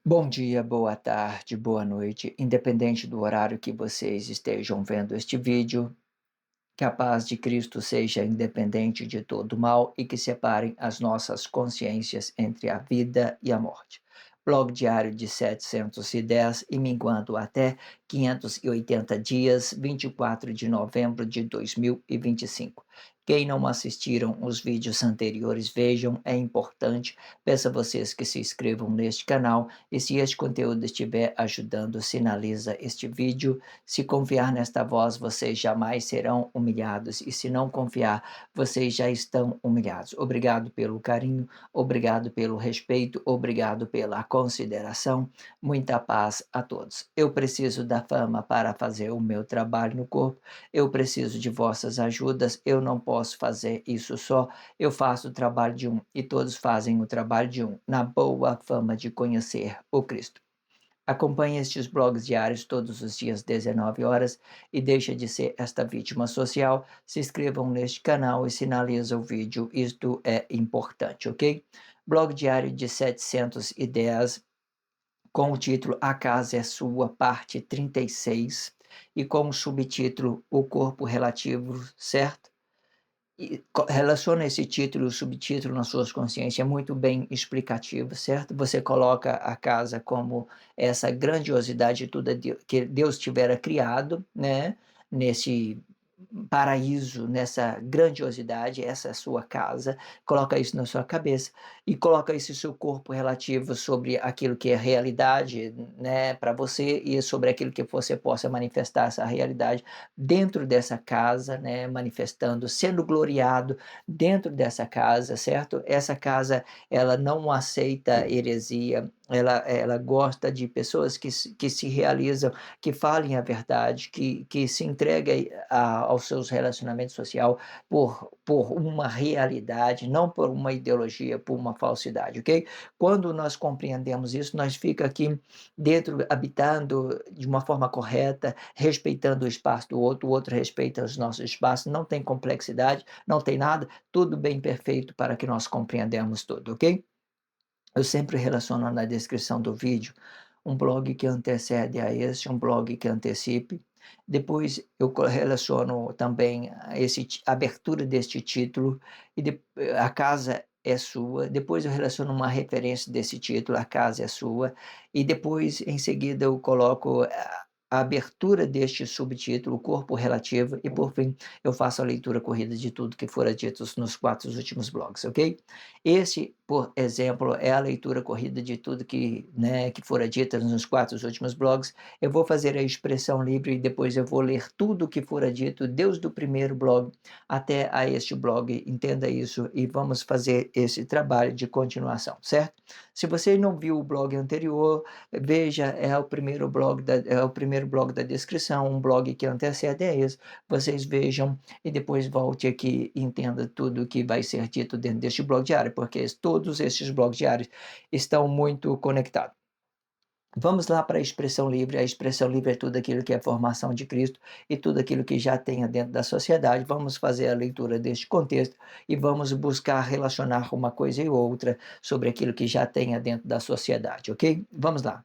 Bom dia, boa tarde, boa noite, independente do horário que vocês estejam vendo este vídeo, que a paz de Cristo seja independente de todo mal e que separem as nossas consciências entre a vida e a morte. Blog diário de 710 e minguando até 580 dias, 24 de novembro de 2025. Quem não assistiram os vídeos anteriores, vejam, é importante. Peço a vocês que se inscrevam neste canal e se este conteúdo estiver ajudando, sinaliza este vídeo. Se confiar nesta voz, vocês jamais serão humilhados, e se não confiar, vocês já estão humilhados. Obrigado pelo carinho, obrigado pelo respeito, obrigado pela consideração. Muita paz a todos. Eu preciso da fama para fazer o meu trabalho no corpo, eu preciso de vossas ajudas, eu não posso fazer isso só, eu faço o trabalho de um e todos fazem o trabalho de um, na boa fama de conhecer o Cristo. Acompanhe estes blogs diários todos os dias, 19 horas, e deixa de ser esta vítima social. Se inscrevam neste canal e sinaliza o vídeo, isto é importante, ok? Blog diário de 710, com o título A Casa é Sua, parte 36, e com o subtítulo O Corpo Relativo, certo? E relaciona esse título e o subtítulo nas suas consciências, é muito bem explicativo, certo? Você coloca a casa como essa grandiosidade de tudo que Deus tivera criado, né? Nesse paraíso, nessa grandiosidade, essa é a sua casa, coloca isso na sua cabeça e coloca esse seu corpo relativo sobre aquilo que é realidade, né, para você e sobre aquilo que você possa manifestar essa realidade dentro dessa casa, né, manifestando, sendo gloriado dentro dessa casa, certo? Essa casa, ela não aceita heresia, ela gosta de pessoas que se realizam, que falem a verdade, que se entreguem aos seus relacionamentos sociais por uma realidade, não por uma ideologia, por uma falsidade, ok? Quando nós compreendemos isso, nós fica aqui dentro, habitando de uma forma correta, respeitando o espaço do outro, o outro respeita os nossos espaços, não tem complexidade, não tem nada, tudo bem perfeito para que nós compreendamos tudo, ok? Eu sempre relaciono na descrição do vídeo um blog que antecede a esse, um blog que antecipe. Depois eu relaciono também a abertura deste título e a casa é sua. Depois eu relaciono uma referência desse título, a casa é sua. E depois, em seguida, eu coloco a abertura deste subtítulo, o corpo relativo. E por fim, eu faço a leitura corrida de tudo que fora dito nos 4 últimos blogs, ok? Esse, por exemplo, é a leitura corrida de tudo que, né, que fora dito nos 4 últimos blogs. Eu vou fazer a expressão livre e depois eu vou ler tudo que fora dito, desde o primeiro blog até a este blog. Entenda isso e vamos fazer esse trabalho de continuação, certo? Se você não viu o blog anterior, veja, é o primeiro blog da descrição, um blog que antecede a esse. Vocês vejam e depois volte aqui e entenda tudo o que vai ser dito dentro deste blog diário, porque todos estes blogs diários estão muito conectados. Vamos lá para a expressão livre. A expressão livre é tudo aquilo que é formação de Cristo e tudo aquilo que já tenha dentro da sociedade. Vamos fazer a leitura deste contexto e vamos buscar relacionar uma coisa e outra sobre aquilo que já tenha dentro da sociedade, ok? Vamos lá.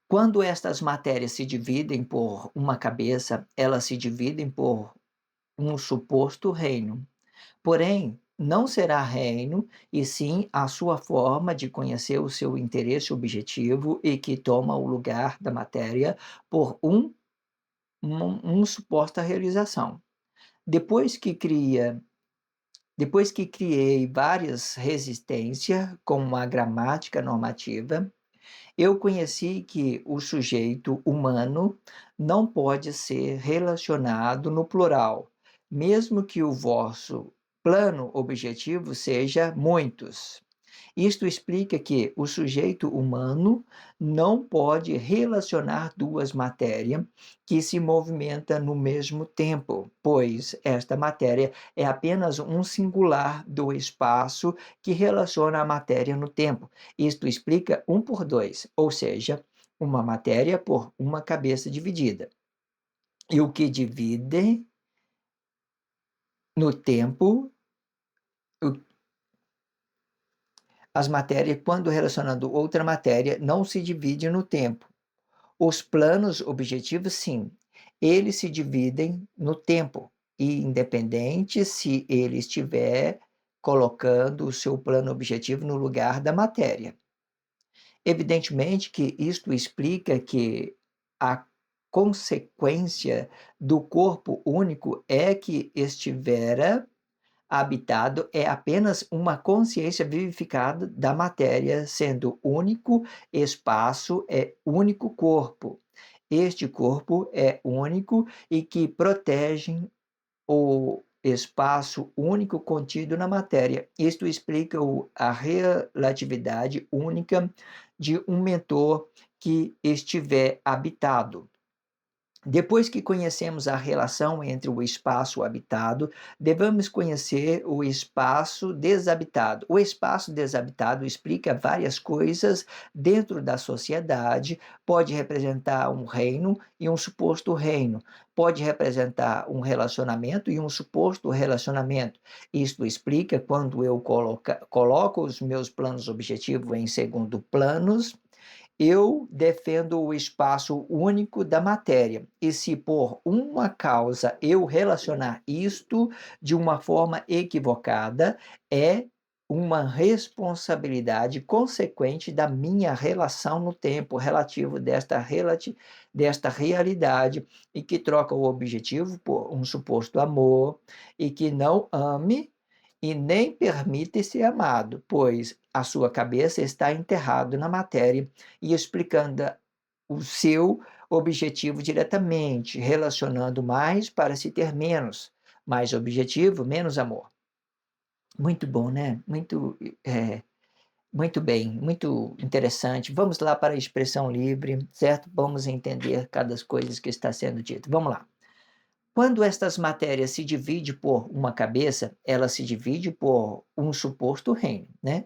Quando estas matérias se dividem por uma cabeça, elas se dividem por um suposto reino. Porém, não será reino, e sim a sua forma de conhecer o seu interesse objetivo e que toma o lugar da matéria por um suposta realização. Depois que cria, depois que criei várias resistências com uma gramática normativa, eu conheci que o sujeito humano não pode ser relacionado no plural, mesmo que o vosso plano objetivo seja muitos. Isto explica que o sujeito humano não pode relacionar duas matérias que se movimentam no mesmo tempo, pois esta matéria é apenas um singular do espaço que relaciona a matéria no tempo. Isto explica um por dois, ou seja, uma matéria por uma cabeça dividida. E o que divide no tempo, o As matérias, quando relacionando outra matéria, não se divide no tempo. Os planos objetivos, sim, eles se dividem no tempo, e independente se ele estiver colocando o seu plano objetivo no lugar da matéria. Evidentemente que isto explica que a consequência do corpo único é que estivera habitado é apenas uma consciência vivificada da matéria, sendo único espaço é único corpo. Este corpo é único e que protege o espaço único contido na matéria. Isto explica a relatividade única de um mentor que estiver habitado. Depois que conhecemos a relação entre o espaço habitado, devemos conhecer o espaço desabitado. O espaço desabitado explica várias coisas dentro da sociedade, pode representar um reino e um suposto reino, pode representar um relacionamento e um suposto relacionamento. Isto explica quando eu coloco os meus planos objetivos em segundo planos, eu defendo o espaço único da matéria. E se por uma causa eu relacionar isto de uma forma equivocada, é uma responsabilidade consequente da minha relação no tempo relativo desta realidade, e que troca o objetivo por um suposto amor, e que não ame e nem permite ser amado, pois a sua cabeça está enterrado na matéria e explicando o seu objetivo diretamente, relacionando mais para se ter menos. Mais objetivo, menos amor. Muito bom, né? Muito bem, muito interessante. Vamos lá para a expressão livre, certo? Vamos entender cada coisa que está sendo dita. Vamos lá. Quando estas matérias se dividem por uma cabeça, ela se divide por um suposto reino, né?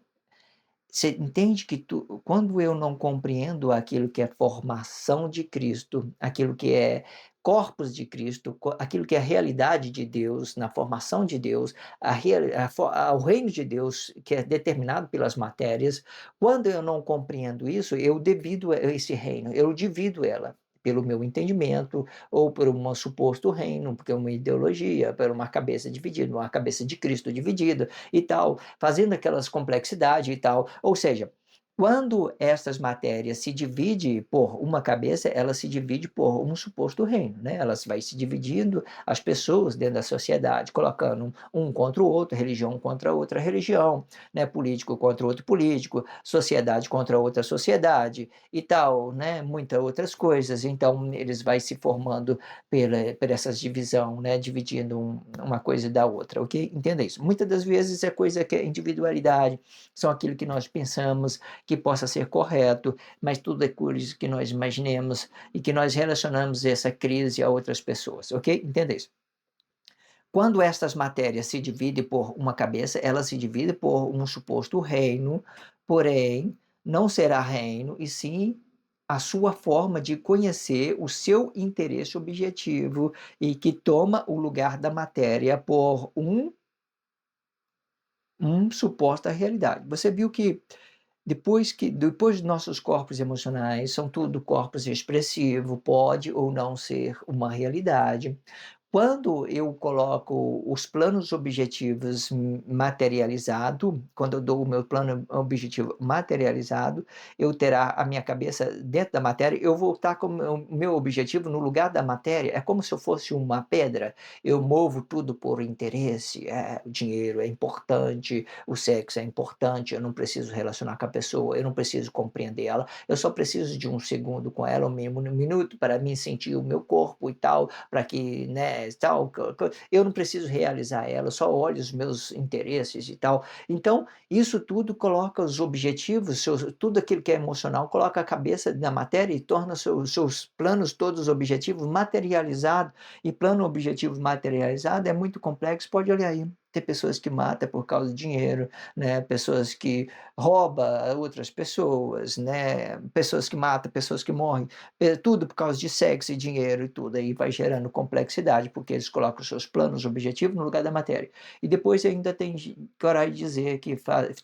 Você entende que quando eu não compreendo aquilo que é formação de Cristo, aquilo que é corpos de Cristo, aquilo que é a realidade de Deus, na formação de Deus, o reino de Deus que é determinado pelas matérias, quando eu não compreendo isso, eu divido esse reino, eu divido ela pelo meu entendimento, ou por um suposto reino, porque é uma ideologia, por uma cabeça dividida, uma cabeça de Cristo dividida e tal, fazendo aquelas complexidades e tal. Ou seja, quando essas matérias se dividem por uma cabeça, ela se divide por um suposto reino, né? Elas vai se dividindo as pessoas dentro da sociedade, colocando um contra o outro, religião contra outra religião, né? Político contra outro político, sociedade contra outra sociedade e tal, né? Muitas outras coisas. Então, eles vai se formando por essas divisão, né? Dividindo uma coisa da outra, ok? Entenda isso. Muitas das vezes é coisa que é individualidade, são aquilo que nós pensamos que possa ser correto, mas tudo é coisa que nós imaginemos e que nós relacionamos essa crise a outras pessoas, ok? Entenda isso. Quando estas matérias se dividem por uma cabeça, elas se dividem por um suposto reino, porém, não será reino, e sim a sua forma de conhecer o seu interesse objetivo, e que toma o lugar da matéria por suposta realidade. Você viu que depois dos nossos corpos emocionais são tudo corpos expressivos, pode ou não ser uma realidade. Quando eu coloco os planos objetivos materializado, quando eu dou o meu plano objetivo materializado, eu terá a minha cabeça dentro da matéria, eu vou estar com o meu objetivo no lugar da matéria, é como se eu fosse uma pedra, eu movo tudo por interesse, o dinheiro é importante, o sexo é importante, eu não preciso relacionar com a pessoa, eu não preciso compreender ela, eu só preciso de um segundo com ela, um minuto para mim sentir o meu corpo e tal, para que, né, tal, eu não preciso realizar ela, eu só olho os meus interesses e tal. Então, isso tudo coloca os objetivos, tudo aquilo que é emocional, coloca a cabeça na matéria e torna seus planos todos objetivos materializados. E plano objetivo materializado é muito complexo, pode olhar aí. Tem pessoas que matam por causa de dinheiro, né, pessoas que roubam outras pessoas, né, pessoas que matam, pessoas que morrem, tudo por causa de sexo e dinheiro e tudo, aí vai gerando complexidade, porque eles colocam os seus planos, objetivos no lugar da matéria. E depois ainda tem coragem de dizer que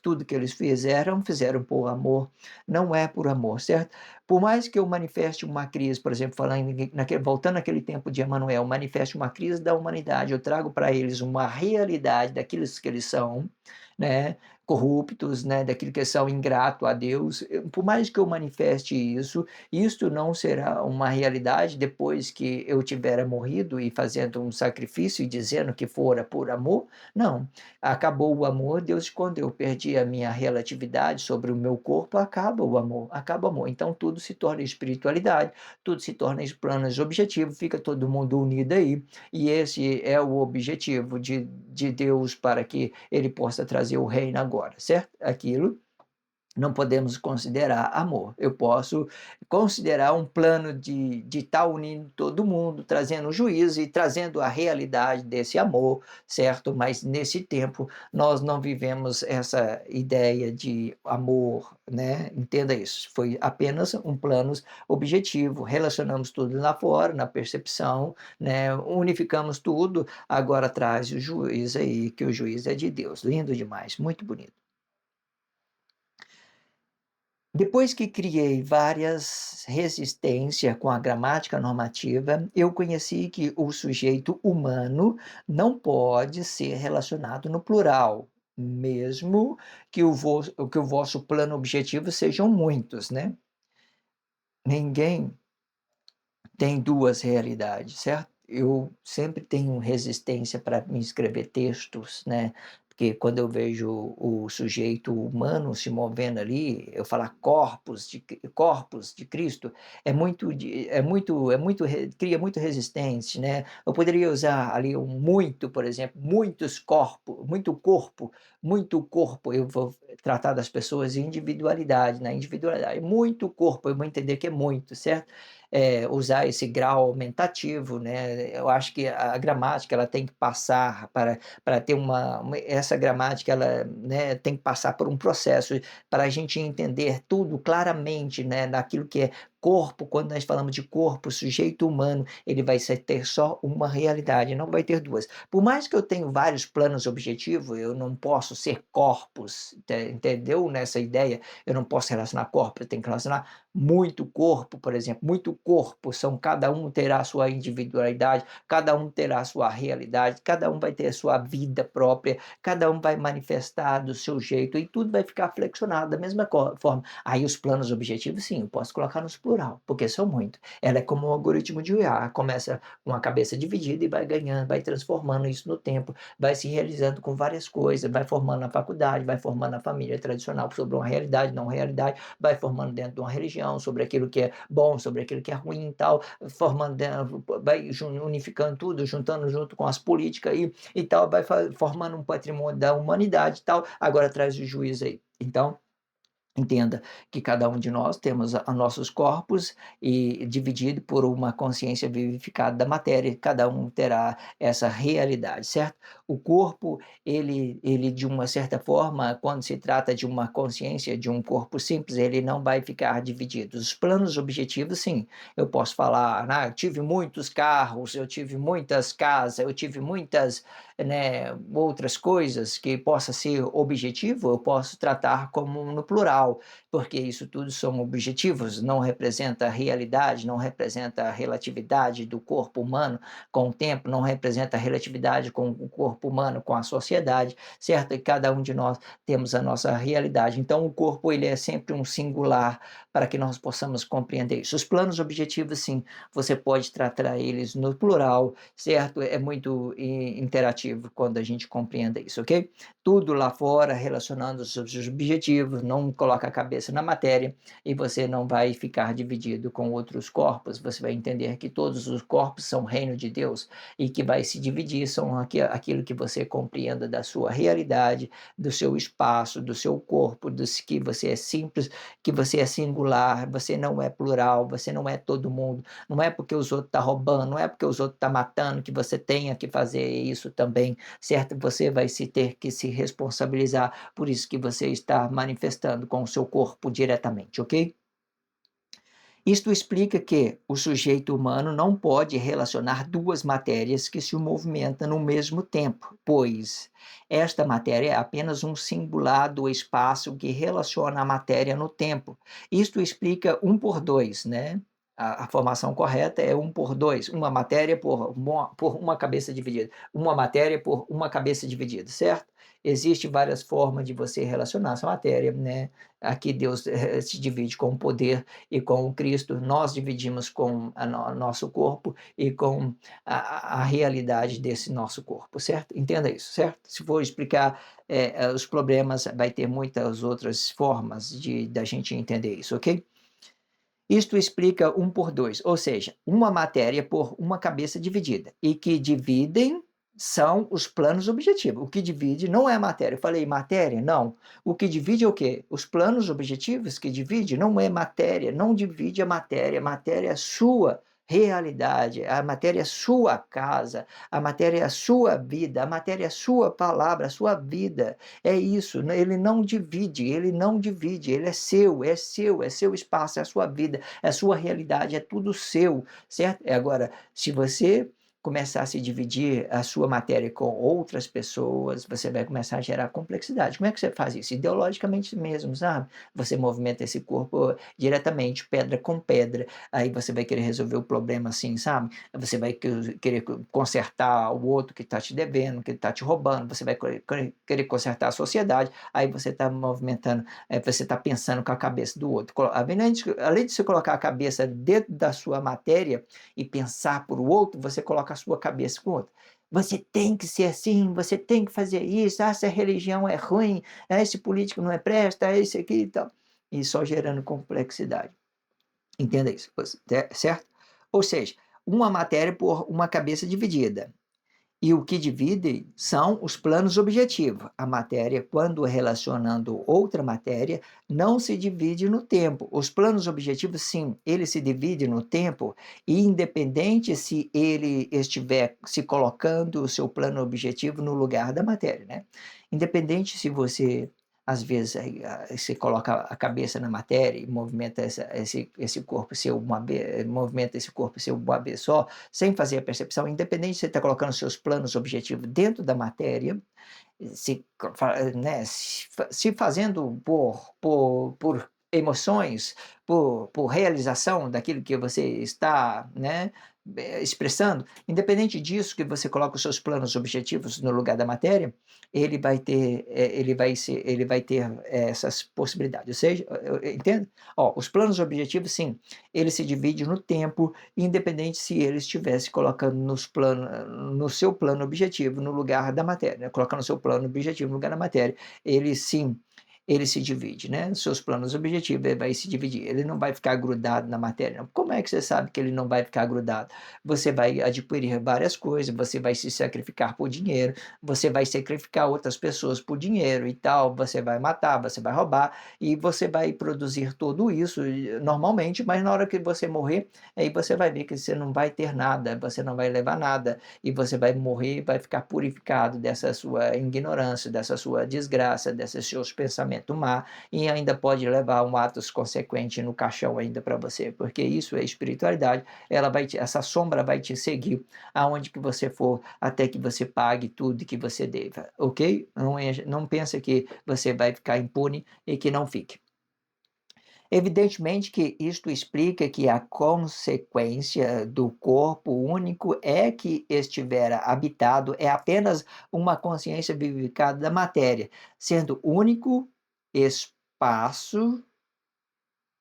tudo que eles fizeram por amor, não é por amor, certo? Por mais que eu manifeste uma crise, por exemplo, falando voltando naquele tempo de Emanuel, manifeste uma crise da humanidade, eu trago para eles uma realidade daqueles que eles são, né, corruptos, né, daquilo que são ingrato a Deus. Por mais que eu manifeste isso, isto não será uma realidade depois que eu tiver morrido e fazendo um sacrifício e dizendo que fora por amor. Não, acabou o amor, Deus, quando eu perdi a minha relatividade sobre o meu corpo, acaba o amor, acaba o amor. Então tudo se torna espiritualidade, tudo se torna planos objetivos, fica todo mundo unido aí, e esse é o objetivo de Deus para que ele possa trazer o reino agora, certo? Aquilo não podemos considerar amor. Eu posso considerar um plano de estar unindo todo mundo, trazendo juízo e trazendo a realidade desse amor, certo? Mas nesse tempo nós não vivemos essa ideia de amor, né? Entenda isso. Foi apenas um plano objetivo. Relacionamos tudo lá fora, na percepção, né? Unificamos tudo. Agora traz o juiz aí, que o juiz é de Deus. Lindo demais, muito bonito. Depois que criei várias resistências com a gramática normativa, eu conheci que o sujeito humano não pode ser relacionado no plural, mesmo que o vosso plano objetivo sejam muitos, né? Ninguém tem duas realidades, certo? Eu sempre tenho resistência para me escrever textos, né? Porque quando eu vejo o sujeito humano se movendo ali, eu falar corpos de Cristo, cria muito resistência, né? Eu poderia usar ali um muito, por exemplo, muitos corpos, muito corpo. Eu vou tratar das pessoas em individualidade, na individualidade. Muito corpo, eu vou entender que é muito, certo? Usar esse grau aumentativo, né? Eu acho que a gramática ela tem que passar para ter essa gramática ela, né, tem que passar por um processo para a gente entender tudo claramente, né, naquilo que é corpo. Quando nós falamos de corpo, sujeito humano, ele vai ter só uma realidade, não vai ter duas. Por mais que eu tenha vários planos objetivos, eu não posso ser corpos, entendeu? Nessa ideia, eu não posso relacionar corpo, eu tenho que relacionar muito corpo, por exemplo, muito corpo, cada um terá a sua individualidade, cada um terá a sua realidade, cada um vai ter a sua vida própria, cada um vai manifestar do seu jeito e tudo vai ficar flexionado da mesma forma. Aí os planos objetivos, sim, eu posso colocar nos plural, porque são muito. Ela é como um algoritmo de IA, começa com a cabeça dividida e vai ganhando, vai transformando isso no tempo, vai se realizando com várias coisas, vai formando a faculdade, vai formando a família tradicional sobre uma realidade, não realidade, vai formando dentro de uma religião, sobre aquilo que é bom, sobre aquilo que é ruim e tal, formando, vai unificando tudo, juntando junto com as políticas e tal, vai formando um patrimônio da humanidade e tal, agora traz o juízo aí. Então, entenda que cada um de nós temos nossos corpos e dividido por uma consciência vivificada da matéria, cada um terá essa realidade, certo? O corpo, ele de uma certa forma, quando se trata de uma consciência de um corpo simples, ele não vai ficar dividido. Os planos objetivos, sim, eu posso falar, eu tive muitos carros, eu tive muitas casas, eu tive muitas, né, outras coisas que possa ser objetivo, eu posso tratar como no plural, porque isso tudo são objetivos, não representa a realidade, não representa a relatividade do corpo humano com o tempo, não representa a relatividade com o corpo humano com a sociedade, certo? E cada um de nós temos a nossa realidade. Então o corpo ele é sempre um singular para que nós possamos compreender isso. Os planos objetivos, sim, você pode tratar eles no plural, certo? É muito interativo quando a gente compreende isso, ok? Tudo lá fora relacionando os seus objetivos, não coloque coloca a cabeça na matéria e você não vai ficar dividido com outros corpos, você vai entender que todos os corpos são reino de Deus e que vai se dividir, são aquilo que você compreenda da sua realidade, do seu espaço, do seu corpo, que você é simples, que você é singular, você não é plural, você não é todo mundo, não é porque os outros estão roubando, não é porque os outros estão matando que você tenha que fazer isso também, certo? Você vai ter que se responsabilizar por isso que você está manifestando com o seu corpo diretamente, ok? Isto explica que o sujeito humano não pode relacionar duas matérias que se movimentam no mesmo tempo, pois esta matéria é apenas um singular do espaço que relaciona a matéria no tempo. Isto explica um por dois, né? A formação correta é um por dois, uma matéria por uma cabeça dividida, uma matéria por uma cabeça dividida, certo? Existem várias formas de você relacionar essa matéria, né? Aqui Deus se divide com o poder e com o Cristo, nós dividimos com nosso corpo e com a realidade desse nosso corpo, certo? Entenda isso, certo? Se for explicar os problemas, vai ter muitas outras formas da gente entender isso, ok? Isto explica um por dois, ou seja, uma matéria por uma cabeça dividida, e que dividem são os planos objetivos. O que divide não é a matéria. Eu falei matéria? Não. O que divide é o quê? Os planos objetivos que divide não é matéria, não divide a matéria é sua realidade, a matéria é sua casa, a matéria é a sua vida, a matéria é a sua palavra, a sua vida. É isso, ele não divide, ele é seu espaço, é a sua vida, é a sua realidade, é tudo seu, certo? Agora, se você começar a se dividir a sua matéria com outras pessoas, você vai começar a gerar complexidade. Como é que você faz isso? Ideologicamente mesmo, sabe? Você movimenta esse corpo diretamente, pedra com pedra, aí você vai querer resolver o problema assim, sabe? Você vai querer consertar o outro que está te devendo, que está te roubando, você vai querer consertar a sociedade, aí você está movimentando, você está pensando com a cabeça do outro. Além de você colocar a cabeça dentro da sua matéria e pensar por o outro, você coloca a sua cabeça com o outro. Você tem que ser assim, você tem que fazer isso, essa religião é ruim, esse político não é presta, esse aqui e tal. E só gerando complexidade. Entenda isso, certo? Ou seja, uma matéria por uma cabeça dividida. E o que divide são os planos objetivos. A matéria, quando relacionando outra matéria, não se divide no tempo. Os planos objetivos, sim, ele se divide no tempo, e independente se ele estiver se colocando o seu plano objetivo no lugar da matéria, né? Independente se você às vezes você coloca a cabeça na matéria e movimenta esse corpo seu movimenta esse corpo seu uma vez só, sem fazer a percepção, independente de você estar colocando seus planos objetivos dentro da matéria, se fazendo por emoções, por realização daquilo que você está, né, expressando, independente disso que você coloca os seus planos objetivos no lugar da matéria, ele vai ter essas possibilidades. Ou seja, entende? Ó, os planos objetivos, sim, ele se divide no tempo, independente se ele estivesse colocando no seu plano objetivo no lugar da matéria, né? Colocando o seu plano objetivo no lugar da matéria, ele sim, ele se divide, né? Os seus planos objetivos, ele vai se dividir, ele não vai ficar grudado na matéria, não. Como é que você sabe que ele não vai ficar grudado? Você vai adquirir várias coisas, você vai se sacrificar por dinheiro, você vai sacrificar outras pessoas por dinheiro e tal, você vai matar, você vai roubar, e você vai produzir tudo isso normalmente, mas na hora que você morrer, aí você vai ver que você não vai ter nada, você não vai levar nada, e você vai morrer, vai ficar purificado dessa sua ignorância, dessa sua desgraça, desses seus pensamentos má, e ainda pode levar um atos consequente no caixão ainda para você, porque isso é espiritualidade, essa sombra vai te seguir aonde que você for, até que você pague tudo que você deva, ok? Não pensa que você vai ficar impune e que não fique. Evidentemente que isto explica que a consequência do corpo único é que estiver habitado é apenas uma consciência vivificada da matéria, sendo único espaço,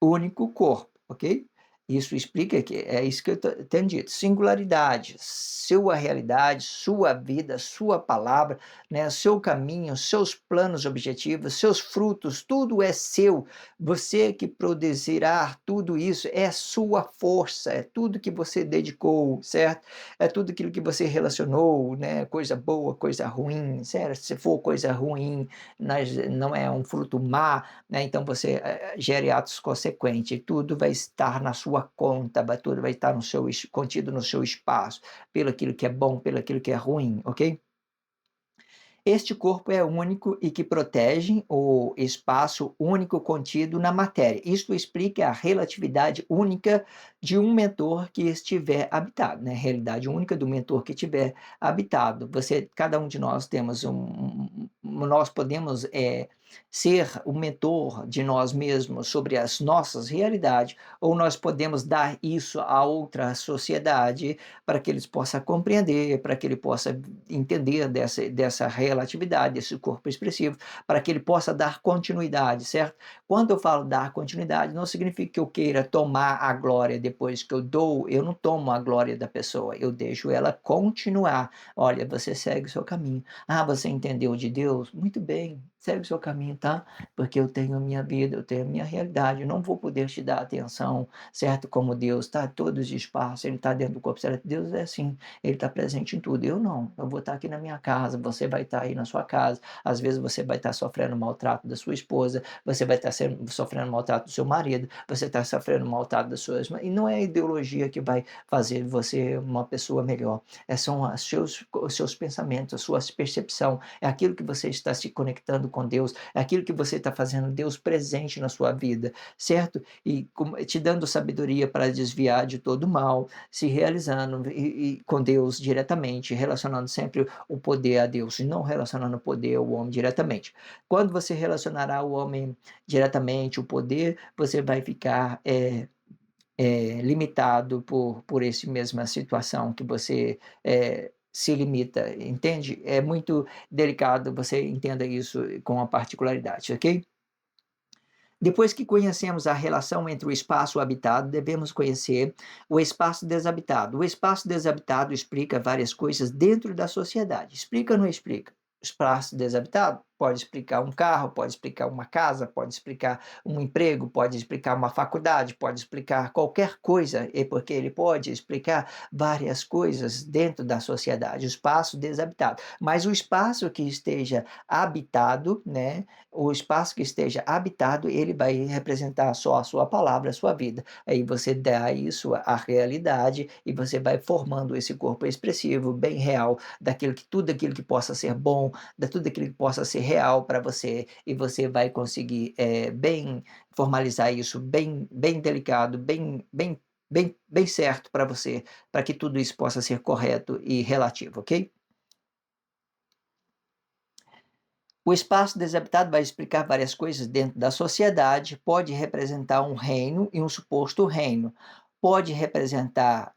único corpo, ok? Isso explica que é isso que eu tenho dito, singularidade, sua realidade, sua vida, sua palavra, né, seu caminho, seus planos objetivos, seus frutos, tudo é seu. Você que produzirá tudo isso, é sua força, é tudo que você dedicou, certo? É tudo aquilo que você relacionou, né, coisa boa, coisa ruim, certo? Se for coisa ruim, não é um fruto má, né, então você gere atos consequentes, tudo vai estar na sua conta, tudo vai estar no seu, contido no seu espaço, pelo aquilo que é bom, pelo aquilo que é ruim, ok? Este corpo é único e que protege o espaço único contido na matéria. Isto explica a relatividade única de um mentor que estiver habitado, né? A realidade única do mentor que estiver habitado. Cada um de nós temos nós podemos ser o mentor de nós mesmos sobre as nossas realidades, ou nós podemos dar isso a outra sociedade para que eles possam compreender, para que ele possa entender dessa relatividade, desse corpo expressivo, para que ele possa dar continuidade, certo? Quando eu falo dar continuidade, não significa que eu queira tomar a glória depois que eu dou, eu não tomo a glória da pessoa, eu deixo ela continuar. Olha, você segue o seu caminho. Ah, você entendeu de Deus? Muito bem, segue o seu caminho, tá? Porque eu tenho a minha vida, eu tenho a minha realidade, eu não vou poder te dar atenção, certo? Como Deus está em todos os espaços, Ele está dentro do corpo certo. Deus é assim, Ele está presente em tudo. Eu não, eu vou estar aqui na minha casa, você vai estar aí na sua casa, às vezes você vai estar sofrendo maltrato da sua esposa, você vai estar sofrendo maltrato do seu marido, você está sofrendo maltrato das suas... E não é a ideologia que vai fazer você uma pessoa melhor, são os seus pensamentos, a sua percepção, é aquilo que você está se conectando com Deus, é aquilo que você está fazendo Deus presente na sua vida, certo? E te dando sabedoria para desviar de todo mal, se realizando e com Deus diretamente, relacionando sempre o poder a Deus e não relacionando o poder ao homem diretamente. Quando você relacionará o homem diretamente, o poder, você vai ficar limitado por essa mesma situação que você se limita, entende? É muito delicado, você entenda isso com a particularidade, ok? Depois que conhecemos a relação entre o espaço habitado, devemos conhecer o espaço desabitado. O espaço desabitado explica várias coisas dentro da sociedade. Explica ou não explica? O espaço desabitado pode explicar um carro, pode explicar uma casa, pode explicar um emprego, pode explicar uma faculdade, pode explicar qualquer coisa, e porque ele pode explicar várias coisas dentro da sociedade, o espaço desabitado. Mas o espaço que esteja habitado, né, o espaço que esteja habitado, ele vai representar só a sua palavra, a sua vida. Aí você dá isso à realidade e você vai formando esse corpo expressivo, bem real, tudo aquilo que possa ser bom, de tudo aquilo que possa ser real para você, e você vai conseguir bem formalizar isso, bem delicado, bem certo para você, para que tudo isso possa ser correto e relativo, ok? O espaço desabitado vai explicar várias coisas dentro da sociedade, pode representar um reino e um suposto reino, pode representar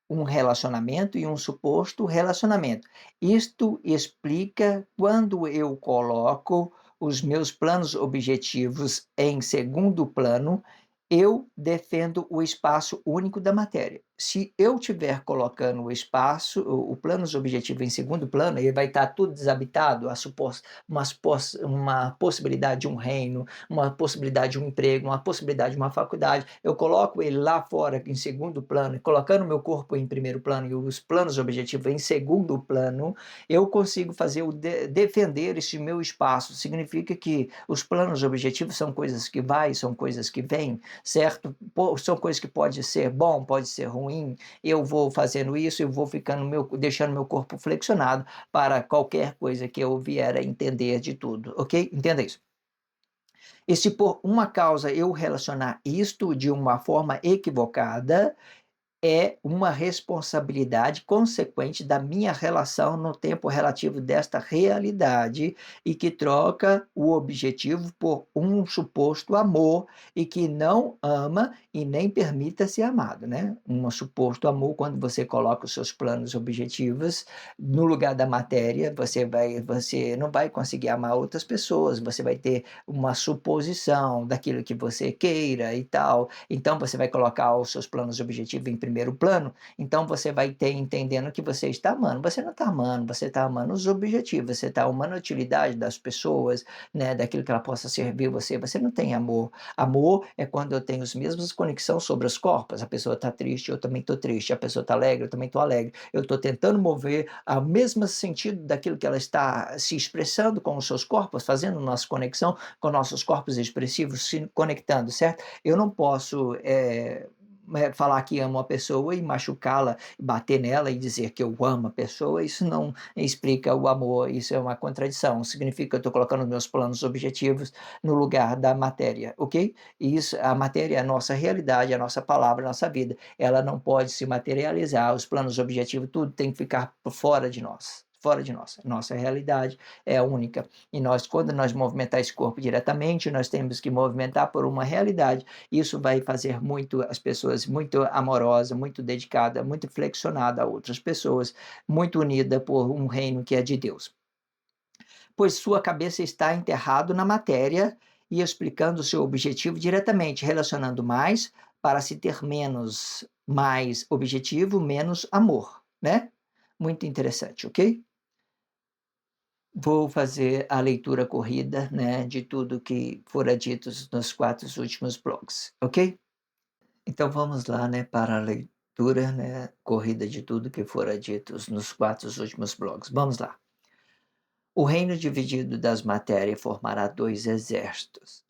um relacionamento e um suposto relacionamento. Isto explica quando eu coloco os meus planos objetivos em segundo plano, eu defendo o espaço único da matéria. Se eu estiver colocando o espaço, o planos objetivo em segundo plano, ele vai estar tudo desabitado, uma possibilidade de um reino, uma possibilidade de um emprego, uma possibilidade de uma faculdade. Eu coloco ele lá fora em segundo plano, colocando o meu corpo em primeiro plano e os planos objetivos em segundo plano, eu consigo fazer defender esse meu espaço. Significa que os planos objetivos são coisas que vai, são coisas que vêm, certo? São coisas que pode ser bom, pode ser ruim. Eu vou fazendo isso, eu vou deixando meu corpo flexionado para qualquer coisa que eu vier a entender de tudo, ok? Entenda isso. E se por uma causa eu relacionar isto de uma forma equivocada, é uma responsabilidade consequente da minha relação no tempo relativo desta realidade e que troca o objetivo por um suposto amor e que não ama e nem permita ser amado, né? Um suposto amor, quando você coloca os seus planos objetivos no lugar da matéria, você não vai conseguir amar outras pessoas, você vai ter uma suposição daquilo que você queira e tal. Então você vai colocar os seus planos objetivos em primeiro plano, então você vai ter entendendo que você está amando. Você não está amando, você está amando os objetivos, você está amando a utilidade das pessoas, né, daquilo que ela possa servir você. Você não tem amor. Amor é quando eu tenho as mesmas conexões sobre os corpos. A pessoa está triste, eu também estou triste. A pessoa está alegre, eu também estou alegre. Eu estou tentando mover ao mesmo sentido daquilo que ela está se expressando com os seus corpos, fazendo nossa conexão com nossos corpos expressivos, se conectando, certo? Eu não posso falar que amo a pessoa e machucá-la, bater nela e dizer que eu amo a pessoa. Isso não explica o amor, isso é uma contradição. Significa que eu estou colocando meus planos objetivos no lugar da matéria, ok? E isso, a matéria é a nossa realidade, a nossa palavra, a nossa vida. Ela não pode se materializar, os planos objetivos, tudo tem que ficar fora de nós. Fora de nós. Nossa realidade é única. E nós, quando nós movimentar esse corpo diretamente, nós temos que movimentar por uma realidade. Isso vai fazer muito as pessoas muito amorosa, muito dedicada, muito flexionada a outras pessoas, muito unida por um reino que é de Deus. Pois sua cabeça está enterrado na matéria e explicando o seu objetivo diretamente, relacionando mais para se ter mais objetivo, menos amor, né? Muito interessante, ok? Vou fazer a leitura corrida, né, de tudo que fora dito nos 4 últimos blogs, ok? Então vamos lá, né, para a leitura, né, corrida de tudo que fora dito nos 4 últimos blogs. Vamos lá. O reino dividido das matérias formará 2 exércitos.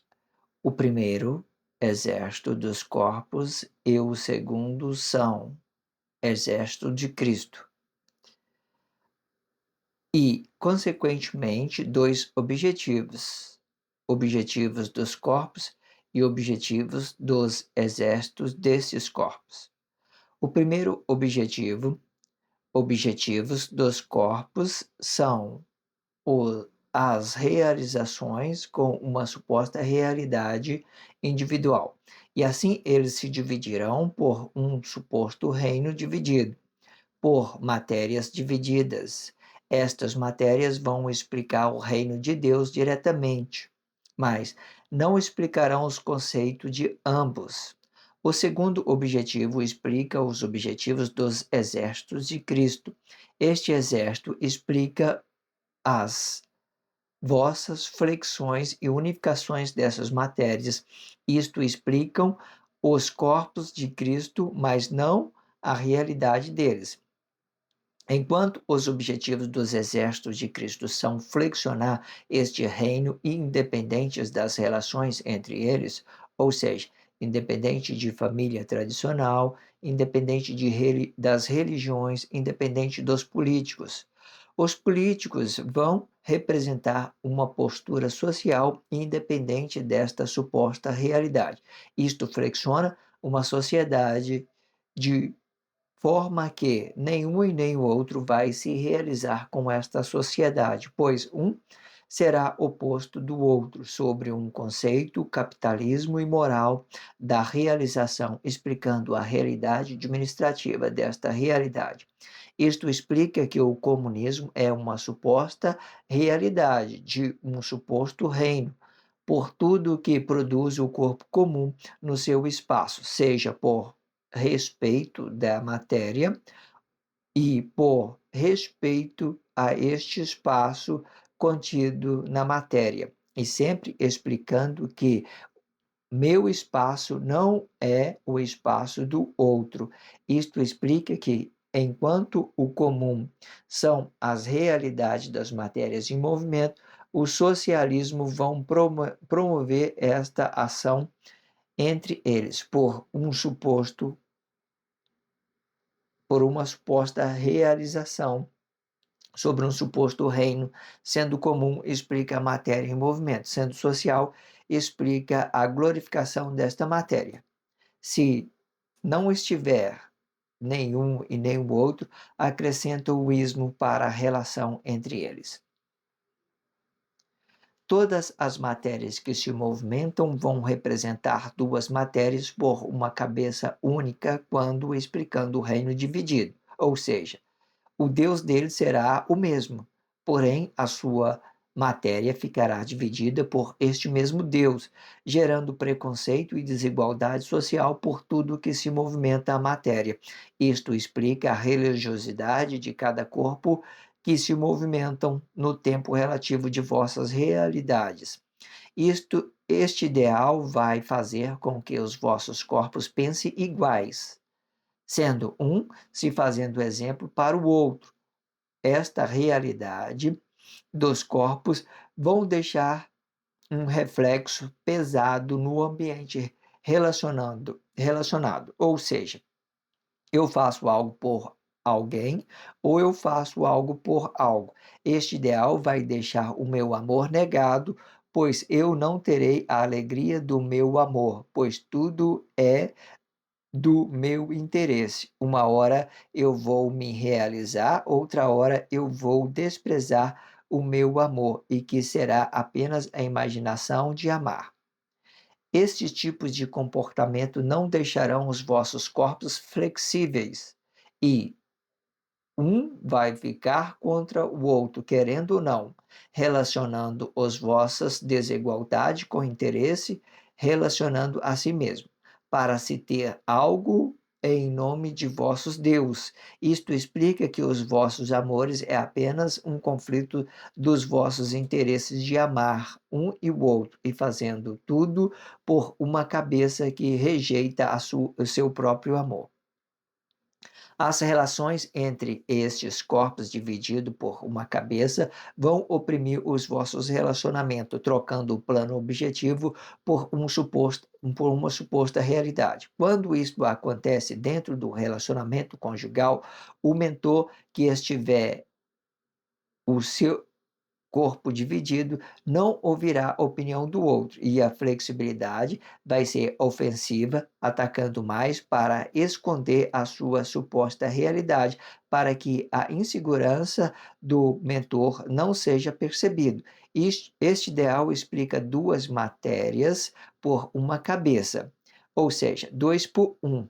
O primeiro, exército dos corpos, e o segundo são exército de Cristo. E, consequentemente, 2 objetivos: objetivos dos corpos e objetivos dos exércitos desses corpos. O primeiro objetivo, objetivos dos corpos são as realizações com uma suposta realidade individual. E assim eles se dividirão por um suposto reino dividido por matérias divididas. Estas matérias vão explicar o reino de Deus diretamente, mas não explicarão os conceitos de ambos. O segundo objetivo explica os objetivos dos exércitos de Cristo. Este exército explica as vossas flexões e unificações dessas matérias. Isto explicam os corpos de Cristo, mas não a realidade deles. Enquanto os objetivos dos exércitos de Cristo são flexionar este reino independentes das relações entre eles, ou seja, independente de família tradicional, independente das religiões, independente dos políticos. Os políticos vão representar uma postura social independente desta suposta realidade. Isto flexiona uma sociedade de forma que nenhum e nem o outro vai se realizar com esta sociedade, pois um será oposto do outro sobre um conceito, capitalismo e moral da realização, explicando a realidade administrativa desta realidade. Isto explica que o comunismo é uma suposta realidade de um suposto reino, por tudo que produz o corpo comum no seu espaço, seja por respeito da matéria e por respeito a este espaço contido na matéria, e sempre explicando que meu espaço não é o espaço do outro. Isto explica que, enquanto o comum são as realidades das matérias em movimento, o socialismo vão promover esta ação entre eles por uma suposta realização sobre um suposto reino, sendo comum explica a matéria em movimento, sendo social explica a glorificação desta matéria. Se não estiver nenhum e nem o outro, acrescenta o ismo para a relação entre eles. Todas as matérias que se movimentam vão representar duas matérias por uma cabeça única quando explicando o reino dividido, ou seja, o Deus dele será o mesmo, porém a sua matéria ficará dividida por este mesmo Deus, gerando preconceito e desigualdade social por tudo que se movimenta a matéria. Isto explica a religiosidade de cada corpo que se movimentam no tempo relativo de vossas realidades. Este ideal vai fazer com que os vossos corpos pensem iguais, sendo um se fazendo exemplo para o outro. Esta realidade dos corpos vão deixar um reflexo pesado no ambiente relacionado. Ou seja, eu faço algo por alguém ou eu faço algo por algo. Este ideal vai deixar o meu amor negado, pois eu não terei a alegria do meu amor, pois tudo é do meu interesse. Uma hora eu vou me realizar, outra hora eu vou desprezar o meu amor, e que será apenas a imaginação de amar. Estes tipos de comportamento não deixarão os vossos corpos flexíveis, e um vai ficar contra o outro, querendo ou não, relacionando as vossas desigualdade com interesse, relacionando a si mesmo, para se ter algo em nome de vossos Deus. Isto explica que os vossos amores é apenas um conflito dos vossos interesses de amar um e o outro, e fazendo tudo por uma cabeça que rejeita o seu próprio amor. As relações entre estes corpos divididos por uma cabeça vão oprimir os vossos relacionamentos, trocando o plano objetivo por uma suposta realidade. Quando isso acontece dentro do relacionamento conjugal, o mentor que estiver o seu corpo dividido não ouvirá a opinião do outro, e a flexibilidade vai ser ofensiva, atacando mais para esconder a sua suposta realidade, para que a insegurança do mentor não seja percebido. Este ideal explica duas matérias por uma cabeça, ou seja, dois por um.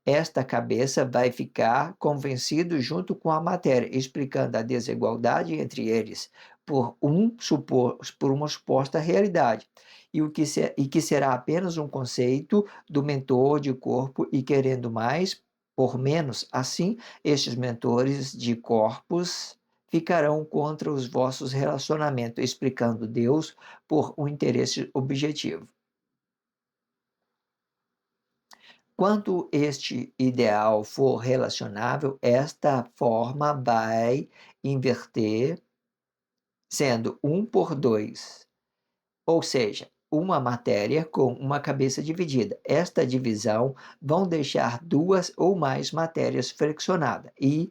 Esta cabeça vai ficar convencido junto com a matéria, explicando a desigualdade entre eles por uma suposta realidade, e que será apenas um conceito do mentor de corpo e querendo mais por menos. Assim, estes mentores de corpos ficarão contra os vossos relacionamentos, explicando Deus por um interesse objetivo. Quando este ideal for relacionável, esta forma vai inverter, sendo um por dois, ou seja, uma matéria com uma cabeça dividida. Esta divisão vão deixar duas ou mais matérias flexionadas, e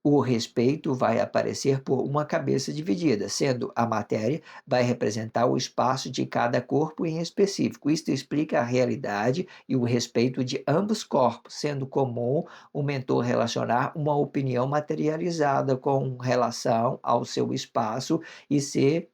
o respeito vai aparecer por uma cabeça dividida, sendo a matéria vai representar o espaço de cada corpo em específico. Isto explica a realidade e o respeito de ambos corpos, sendo comum o mentor relacionar uma opinião materializada com relação ao seu espaço e ser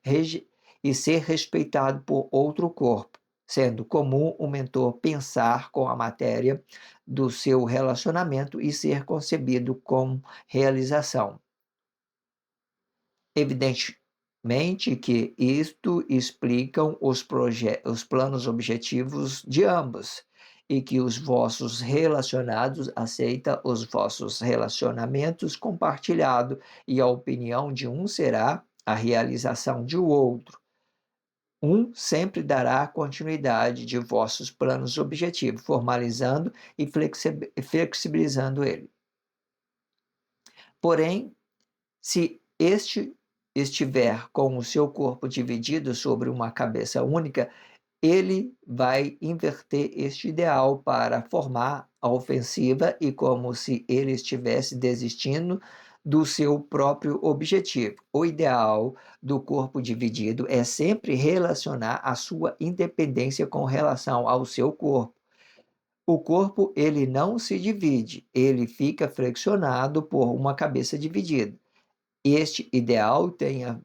respeitado por outro corpo, sendo comum o mentor pensar com a matéria do seu relacionamento e ser concebido com realização. Evidentemente que isto explicam os planos objetivos de ambos, e que os vossos relacionados aceitam os vossos relacionamentos compartilhados, e a opinião de um será a realização de outro. Um sempre dará continuidade de vossos planos objetivos, formalizando e flexibilizando ele. Porém, se este estiver com o seu corpo dividido sobre uma cabeça única, ele vai inverter este ideal para formar a ofensiva, e como se ele estivesse desistindo do seu próprio objetivo. O ideal do corpo dividido é sempre relacionar a sua independência com relação ao seu corpo. O corpo, ele não se divide, ele fica flexionado por uma cabeça dividida. Este ideal tem a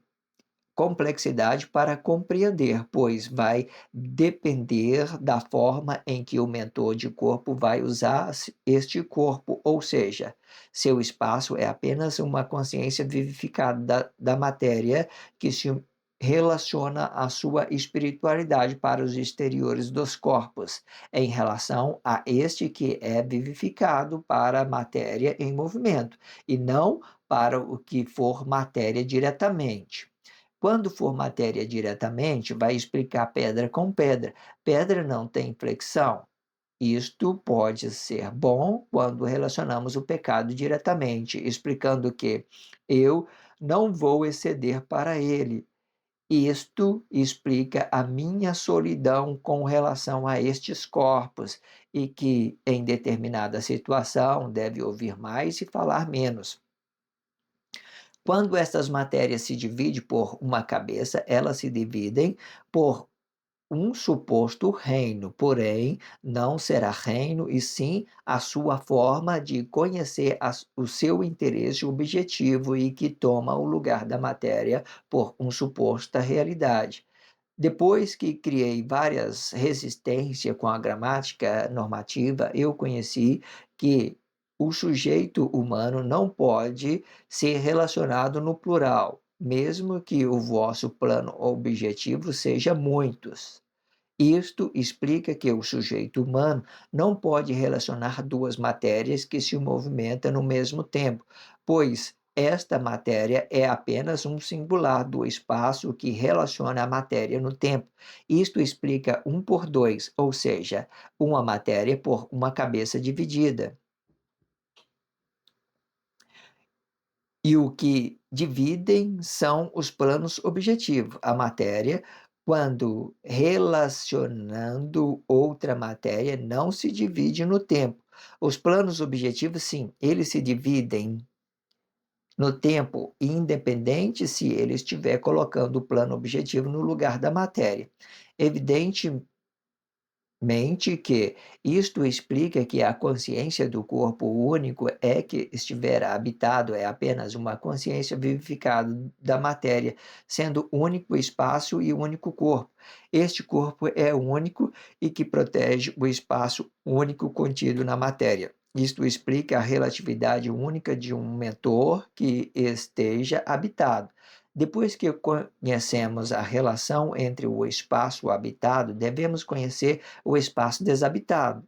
complexidade para compreender, pois vai depender da forma em que o mentor de corpo vai usar este corpo, ou seja, seu espaço é apenas uma consciência vivificada da matéria que se relaciona à sua espiritualidade para os exteriores dos corpos, em relação a este que é vivificado para a matéria em movimento, e não para o que for matéria diretamente. Quando for matéria diretamente, vai explicar pedra com pedra. Pedra não tem flexão. Isto pode ser bom quando relacionamos o pecado diretamente, explicando que eu não vou exceder para ele. Isto explica a minha solidão com relação a estes corpos e que, em determinada situação, deve ouvir mais e falar menos. Quando estas matérias se dividem por uma cabeça, elas se dividem por um suposto reino, porém, não será reino, e sim a sua forma de conhecer o seu interesse objetivo e que toma o lugar da matéria por uma suposta realidade. Depois que criei várias resistências com a gramática normativa, eu conheci que o sujeito humano não pode ser relacionado no plural, mesmo que o vosso plano objetivo seja muitos. Isto explica que o sujeito humano não pode relacionar duas matérias que se movimentam no mesmo tempo, pois esta matéria é apenas um singular do espaço que relaciona a matéria no tempo. Isto explica um por dois, ou seja, uma matéria por uma cabeça dividida. E o que dividem são os planos objetivos. A matéria, quando relacionando outra matéria, não se divide no tempo. Os planos objetivos, sim, eles se dividem no tempo, independente se ele estiver colocando o plano objetivo no lugar da matéria. Evidente mente que isto explica que a consciência do corpo único é que estiver habitado, é apenas uma consciência vivificada da matéria, sendo único espaço e único corpo. Este corpo é único e que protege o espaço único contido na matéria. Isto explica a relatividade única de um mentor que esteja habitado. Depois que conhecemos a relação entre o espaço habitado, devemos conhecer o espaço desabitado.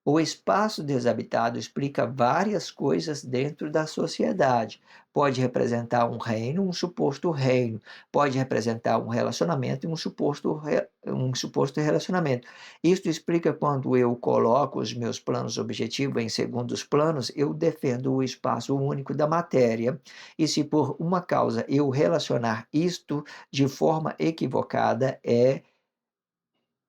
O espaço desabitado explica várias coisas dentro da sociedade. Pode representar um reino, um suposto reino. Pode representar um relacionamento e um suposto relacionamento. Isto explica quando eu coloco os meus planos objetivos em segundos planos, eu defendo o espaço único da matéria. E se por uma causa eu relacionar isto de forma equivocada, é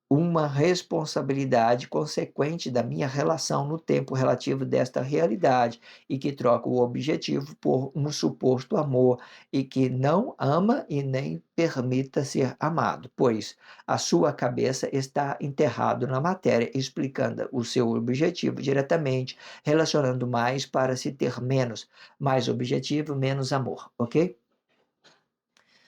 uma responsabilidade consequente da minha relação no tempo relativo desta realidade e que troca o objetivo por um suposto amor e que não ama e nem permita ser amado, pois a sua cabeça está enterrado na matéria, explicando o seu objetivo diretamente, relacionando mais para se ter menos, mais objetivo, menos amor, ok?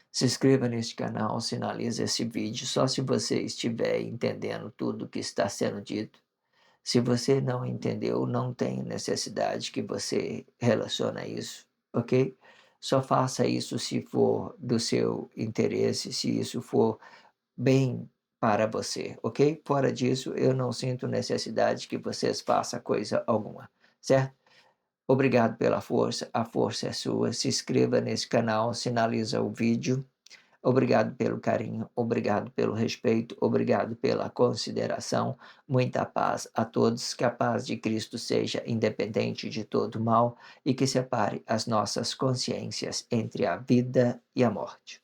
Se inscreva neste canal, sinalize esse vídeo só se você estiver entendendo tudo o que está sendo dito. Se você não entendeu, não tem necessidade que você relacione isso, ok? Só faça isso se for do seu interesse, se isso for bem para você, ok? Fora disso, eu não sinto necessidade que vocês façam coisa alguma, certo? Obrigado pela força, a força é sua. Se inscreva nesse canal, sinaliza o vídeo. Obrigado pelo carinho, obrigado pelo respeito, obrigado pela consideração. Muita paz a todos, que a paz de Cristo seja independente de todo mal e que separe as nossas consciências entre a vida e a morte.